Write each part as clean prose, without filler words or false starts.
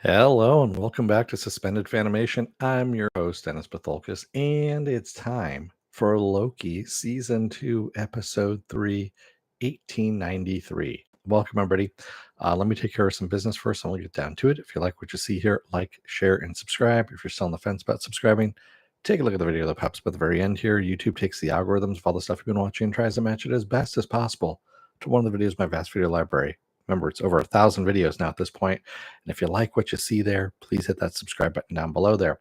Hello and welcome back to Suspended Fanimation. I'm your host, Dennis Bithoulkas, and it's time for Loki Season 2, Episode 3, 1893. Welcome, everybody. Let me take care of some business first, and we'll get down to it. If you like what you see here, like, share, and subscribe. If you're still on the fence about subscribing, take a look at the video that pops up at the very end here. YouTube takes the algorithms of all the stuff you've been watching and tries to match it as best as possible to one of the videos in my vast video library. Remember, it's over 1,000 videos now at this point. And if you like what you see there, please hit that subscribe button down below there.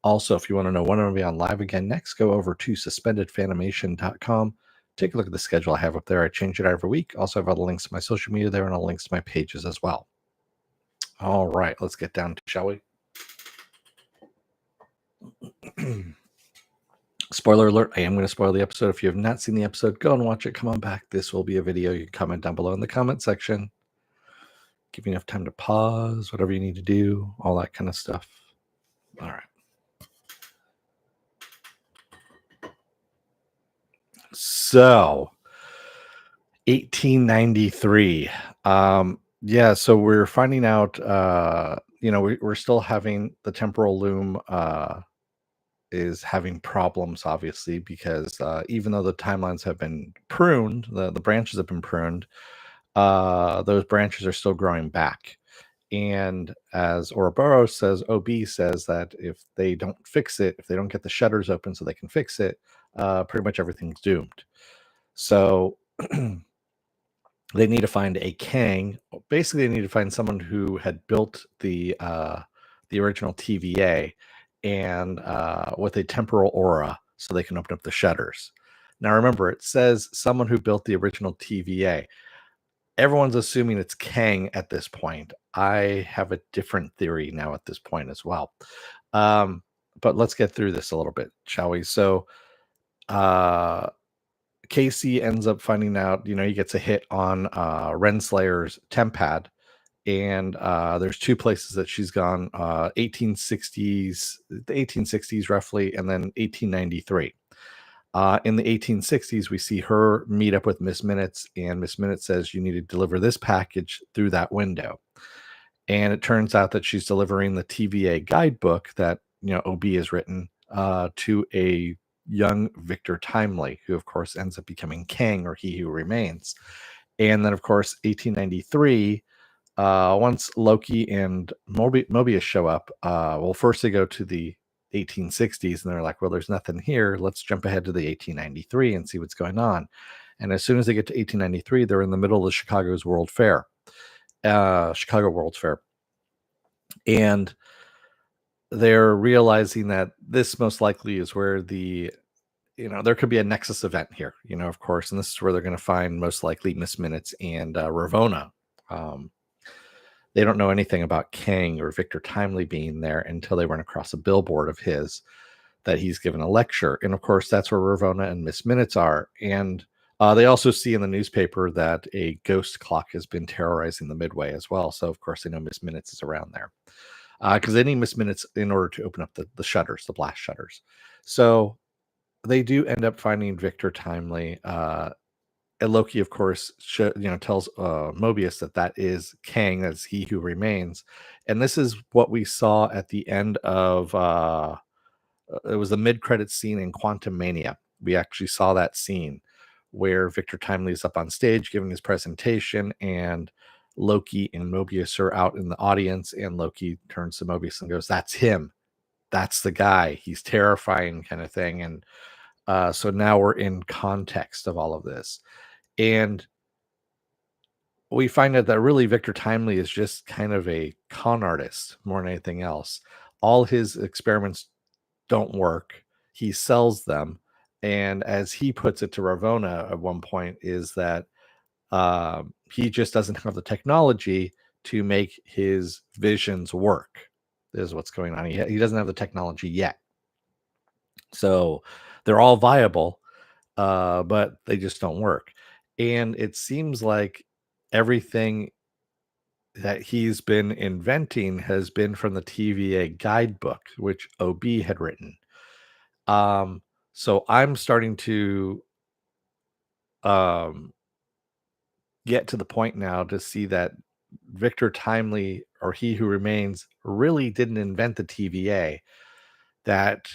Also, if you want to know when I'm going to be on live again next, go over to suspendedfanimation.com. Take a look at the schedule I have up there. I change it every week. Also, I have all the links to my social media there and all links to my pages as well. All right, let's get down to it, shall we? Spoiler alert, I am going to spoil the episode. If you have not seen the episode, go and watch it. Come on back. This will be a video. You can comment down below in the comment section. Give you enough time to pause, whatever you need to do, all that kind of stuff. All right. So, 1893. Yeah, so we're finding out, we're still having the temporal loom is having problems, obviously, because even though the timelines have been pruned, the branches have been pruned, those branches are still growing back. And as Ouroboros says, OB says that if they don't fix it, if they don't get the shutters open so they can fix it, pretty much everything's doomed. So they need to find a Kang. Basically, they need to find someone who had built the original TVA and with a temporal aura so they can open up the shutters. Now, remember, it says someone who built the original TVA. Everyone's assuming it's Kang at this point. I have a different theory now at this point as well. But let's get through this a little bit, shall we? So, Casey ends up finding out, he gets a hit on Renslayer's temp pad, and there's two places that she's gone, 1860s, the 1860s roughly, and then 1893. In the 1860s, we see her meet up with Miss Minutes, and Miss Minutes says, you need to deliver this package through that window. And it turns out that she's delivering the TVA guidebook that, OB has written to a young Victor Timely, who, of course, ends up becoming Kang, or He Who Remains. And then, of course, 1893, once Loki and Mobius show up, first they go to the 1860s and they're like, well, there's nothing here. Let's jump ahead to the 1893 and see what's going on. And as soon as they get to 1893, they're in the middle of the Chicago World's Fair. And they're realizing that this most likely is where there could be a nexus event here, of course, and this is where they're going to find most likely Miss Minutes and Ravonna. They don't know anything about Kang or Victor Timely being there until they run across a billboard of his that he's given a lecture. And of course, that's where Ravonna and Miss Minutes are. And they also see in the newspaper that a ghost clock has been terrorizing the Midway as well. So, of course, they know Miss Minutes is around there. Because they need Miss Minutes in order to open up the shutters, the blast shutters. So they do end up finding Victor Timely. And Loki, of course, tells Mobius that is Kang, that's He Who Remains. And this is what we saw at the end of, it was the mid-credits scene in Quantum Mania. We actually saw that scene where Victor Timely is up on stage giving his presentation, and Loki and Mobius are out in the audience, and Loki turns to Mobius and goes, that's him. That's the guy. He's terrifying, kind of thing. And so now we're in context of all of this. And we find out that really Victor Timely is just kind of a con artist more than anything else. All his experiments don't work. He sells them. And as he puts it to Ravonna at one point, is that he just doesn't have the technology to make his visions work, is what's going on. He doesn't have the technology yet. So they're all viable, but they just don't work. And it seems like everything that he's been inventing has been from the TVA guidebook, which OB had written. So I'm starting to get to the point now to see that Victor Timely, or He Who Remains, really didn't invent the TVA, that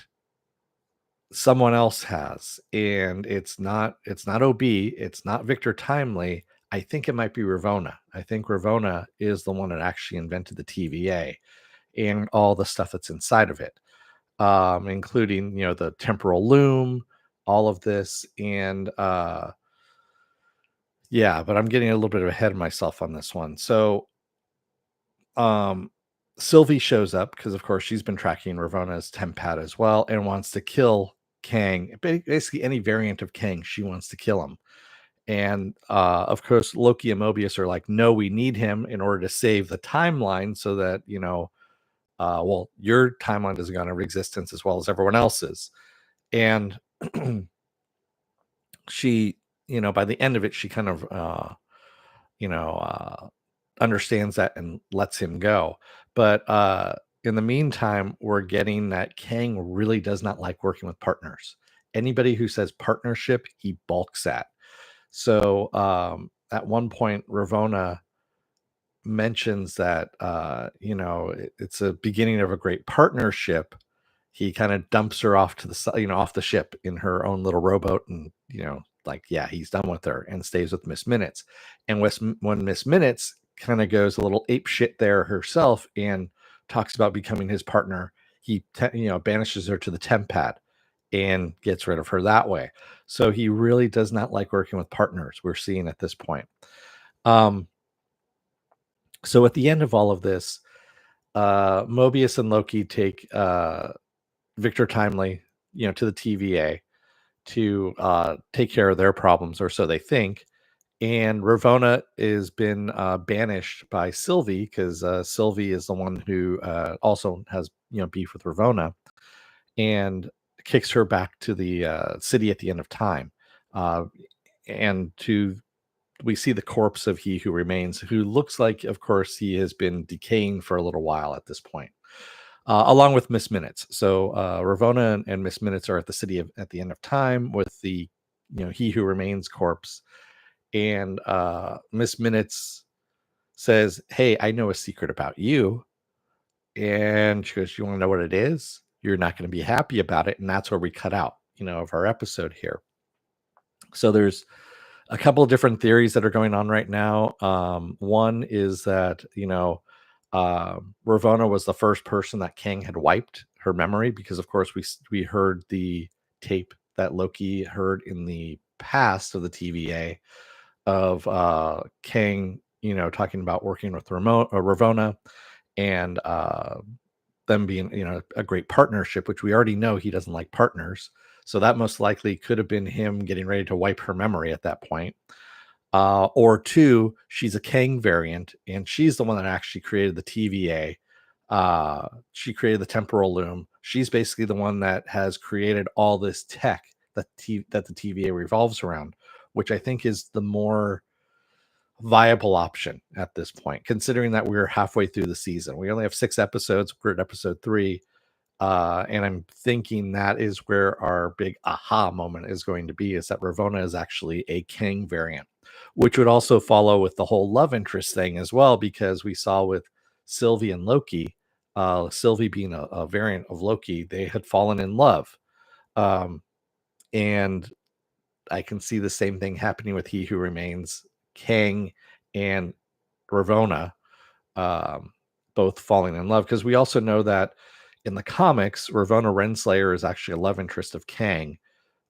someone else has, and it's not OB, it's not Victor Timely. I think it might be Ravonna. I think Ravonna is the one that actually invented the TVA and all the stuff that's inside of it, including the temporal loom, all of this, and yeah. But I'm getting a little bit ahead of myself on this one. So um, Sylvie shows up because, of course, she's been tracking Ravonna's tempad as well and wants to kill Kang. Basically, any variant of Kang, she wants to kill him. And of course, Loki and Mobius are like, no, we need him in order to save the timeline so that, well, your timeline doesn't go out of existence as well as everyone else's. And she, by the end of it, she kind of, you know, uh, understands that and lets him go. But in the meantime, we're getting that Kang really does not like working with partners. Anybody who says partnership, he balks at. So at one point, Ravonna mentions that it's a beginning of a great partnership. He kind of dumps her off to the side, off the ship in her own little rowboat, and like, yeah, he's done with her and stays with Miss Minutes. And when Miss Minutes kind of goes a little ape shit there herself and talks about becoming his partner, he banishes her to the temp pad and gets rid of her that way. So he really does not like working with partners, we're seeing at this point. um so at the end of all of this, Mobius and Loki take Victor Timely, to the TVA to take care of their problems, or so they think. And Ravonna is been banished by Sylvie because Sylvie is the one who also has beef with Ravonna, and kicks her back to the city at the end of time. Uh, and to We see the corpse of He Who Remains, who looks like, of course, he has been decaying for a little while at this point, along with Miss Minutes. So Ravonna and Miss Minutes are at the city at the end of time with the He Who Remains corpse, and Miss Minutes says, "Hey, I know a secret about you," and she goes, "You want to know what it is? You're not going to be happy about it," and that's where we cut out, of our episode here. So there's a couple of different theories that are going on right now. One is that Ravonna was the first person that Kang had wiped her memory, because of course we heard the tape that Loki heard in the past of the TVA of Kang, talking about working with Ravonna, and them being a great partnership, which we already know he doesn't like partners. So that most likely could have been him getting ready to wipe her memory at that point. Or two, she's a Kang variant, and she's the one that actually created the TVA. She created the temporal loom. She's basically the one that has created all this tech that the TVA revolves around, which I think is the more viable option at this point, considering that we're halfway through the season. We only have 6 episodes. We're at episode 3. And I'm thinking that is where our big aha moment is going to be, is that Ravonna is actually a Kang variant, which would also follow with the whole love interest thing as well, because we saw with Sylvie and Loki, Sylvie being a variant of Loki, they had fallen in love. Um, and I can see the same thing happening with He Who Remains, Kang and Ravonna, um, both falling in love, because we also know that in the comics, Ravonna Renslayer is actually a love interest of Kang.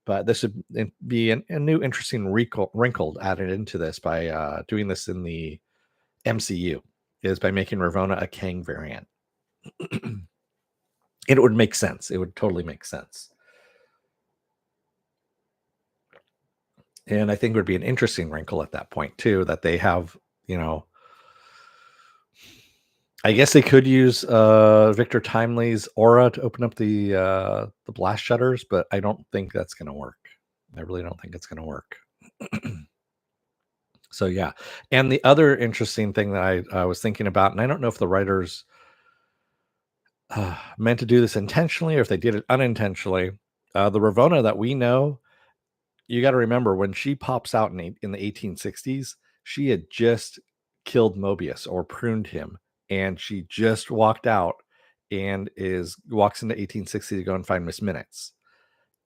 But this would be a new interesting wrinkle added into this by doing this in the MCU, is by making Ravonna a Kang variant. It would make sense. It would totally make sense. And I think it would be an interesting wrinkle at that point too, that they have, I guess they could use Victor Timely's aura to open up the blast shutters, but I don't think that's going to work. I really don't think it's going to work. So yeah. And the other interesting thing that I was thinking about, and I don't know if the writers meant to do this intentionally or if they did it unintentionally, the Ravonna that we know, you got to remember, when she pops out in the 1860s, she had just killed Mobius or pruned him, and she just walked out and walks into 1860 to go and find Miss Minutes.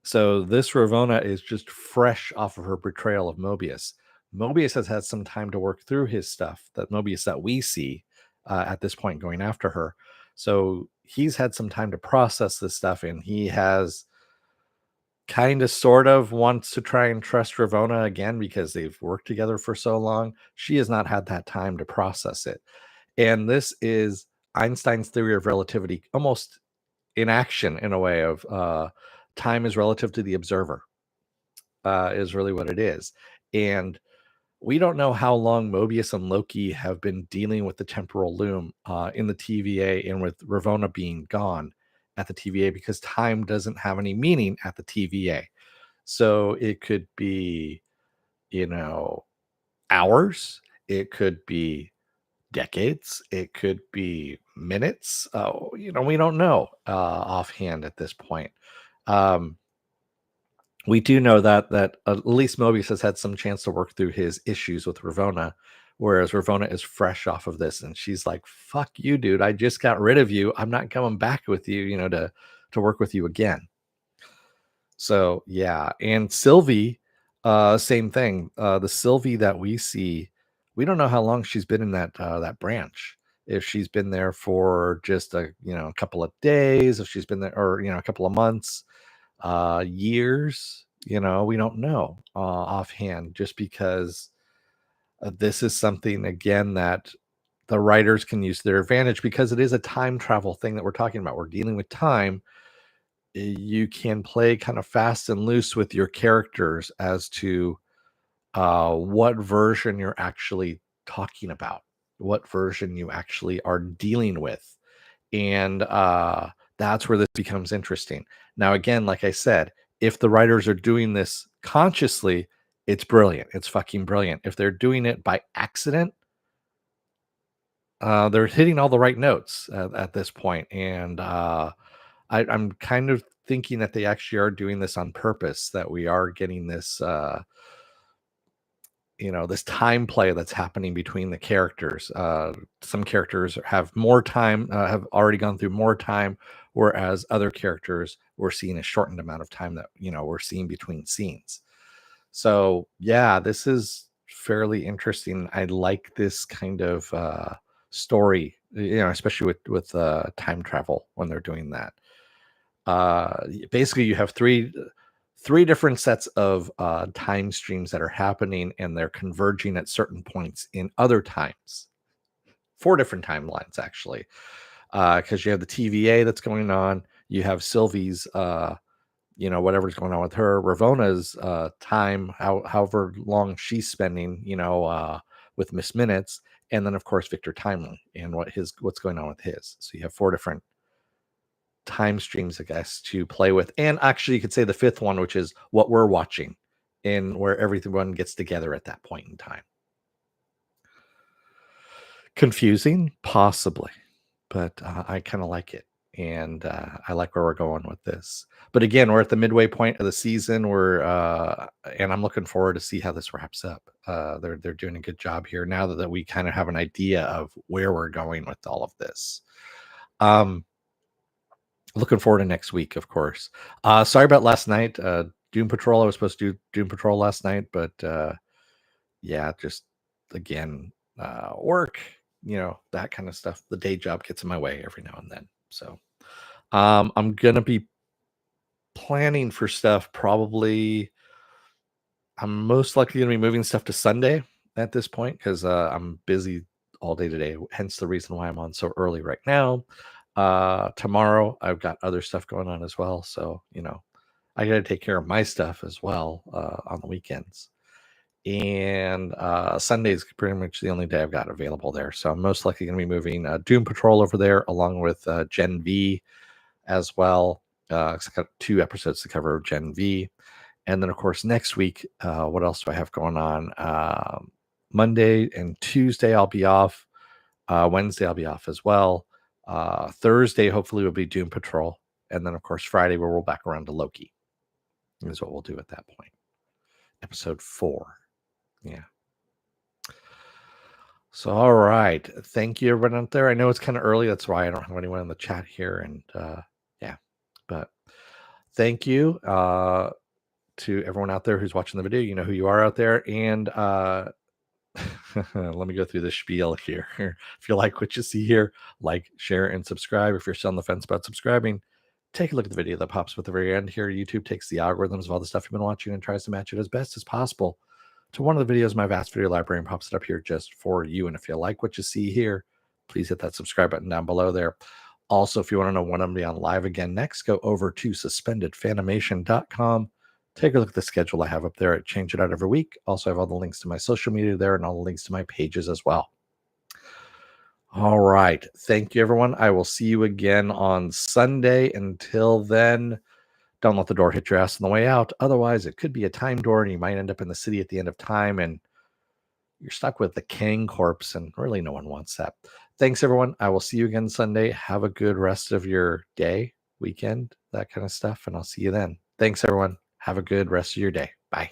So this Ravonna is just fresh off of her betrayal of Mobius. Mobius has had some time to work through his stuff, that Mobius that we see at this point going after her. So he's had some time to process this stuff, and he has kind of sort of wants to try and trust Ravonna again because they've worked together for so long. She has not had that time to process it. And this is Einstein's theory of relativity almost in action, in a way of time is relative to the observer, is really what it is. And we don't know how long Mobius and Loki have been dealing with the temporal loom in the TVA, and with Ravonna being gone at the TVA, because time doesn't have any meaning at the TVA. So it could be, hours, it could be decades, it could be minutes. We don't know offhand at this point. Um, we do know that at least Mobius has had some chance to work through his issues with Ravonna, whereas Ravonna is fresh off of this, and she's like, "Fuck you, dude! I just got rid of you. I'm not coming back with you, to work with you again." So yeah, and Sylvie, same thing. The Sylvie that we see, we don't know how long she's been in that branch. If she's been there for just a couple of days, if she's been there, or a couple of months, years, we don't know offhand, just because this is something again that the writers can use to their advantage, because it is a time travel thing that we're talking about. We're dealing with time. You can play kind of fast and loose with your characters as to what version you're actually talking about, what version you actually are dealing with. And that's where this becomes interesting. Now, again, like I said, if the writers are doing this consciously, it's brilliant. It's fucking brilliant. If they're doing it by accident, they're hitting all the right notes at this point. And I'm kind of thinking that they actually are doing this on purpose, that we are getting this this time play that's happening between the characters. Some characters have more time, have already gone through more time, whereas other characters we're seeing a shortened amount of time that we're seeing between scenes. So yeah, this is fairly interesting. I like this kind of story, especially with time travel when they're doing that. Basically, you have three different sets of time streams that are happening, and they're converging at certain points in other times. Four different timelines, actually, because you have the TVA that's going on. You have Sylvie's, whatever's going on with her, Ravonna's time, however long she's spending, with Miss Minutes, and then of course Victor Timely and what's going on with his. So you have four different time streams, I guess, to play with. And actually, you could say the fifth one, which is what we're watching, and where everyone gets together at that point in time. Confusing, possibly, but I kind of like it, and I like where we're going with this. But again, we're at the midway point of the season. And I'm looking forward to see how this wraps up. They're doing a good job here now that we kind of have an idea of where we're going with all of this. Looking forward to next week, of course. Sorry about last night. Doom Patrol. I was supposed to do Doom Patrol last night, but yeah, just again, work, that kind of stuff. The day job gets in my way every now and then. So I'm gonna be planning for stuff. Probably, I'm most likely gonna be moving stuff to Sunday at this point, because I'm busy all day today. Hence the reason why I'm on so early right now. Tomorrow I've got other stuff going on as well, so I got to take care of my stuff as well on the weekends. And Sunday's pretty much the only day I've got available there, so I'm most likely going to be moving Doom Patrol over there, along with Gen V as well. I got 2 episodes to cover of Gen V, and then of course next week, what else do I have going on? Monday and Tuesday I'll be off. Wednesday I'll be off as well. Thursday hopefully will be Doom Patrol, and then of course Friday we'll roll back around to Loki. Is what we'll do at that point. Episode 4. Yeah. So, all right. Thank you, everyone out there. I know it's kind of early. That's why I don't have anyone in the chat here. And yeah, but thank you to everyone out there who's watching the video. You know who you are out there. And let me go through the spiel here. If you like what you see here, like, share, and subscribe. If you're still on the fence about subscribing, take a look at the video that pops up at the very end here. YouTube takes the algorithms of all the stuff you've been watching and tries to match it as best as possible to one of the videos in my vast video library and pops it up here just for you. And if you like what you see here, please hit that subscribe button down below there. Also, if you want to know when I'm going to be on live again next, go over to suspendedfanimation.com. Take a look at the schedule I have up there. I change it out every week. Also, I have all the links to my social media there and all the links to my pages as well. All right. Thank you, everyone. I will see you again on Sunday. Until then, don't let the door hit your ass on the way out. Otherwise, it could be a time door and you might end up in the city at the end of time and you're stuck with the Kang corpse, and really no one wants that. Thanks, everyone. I will see you again Sunday. Have a good rest of your day, weekend, that kind of stuff, and I'll see you then. Thanks, everyone. Have a good rest of your day. Bye.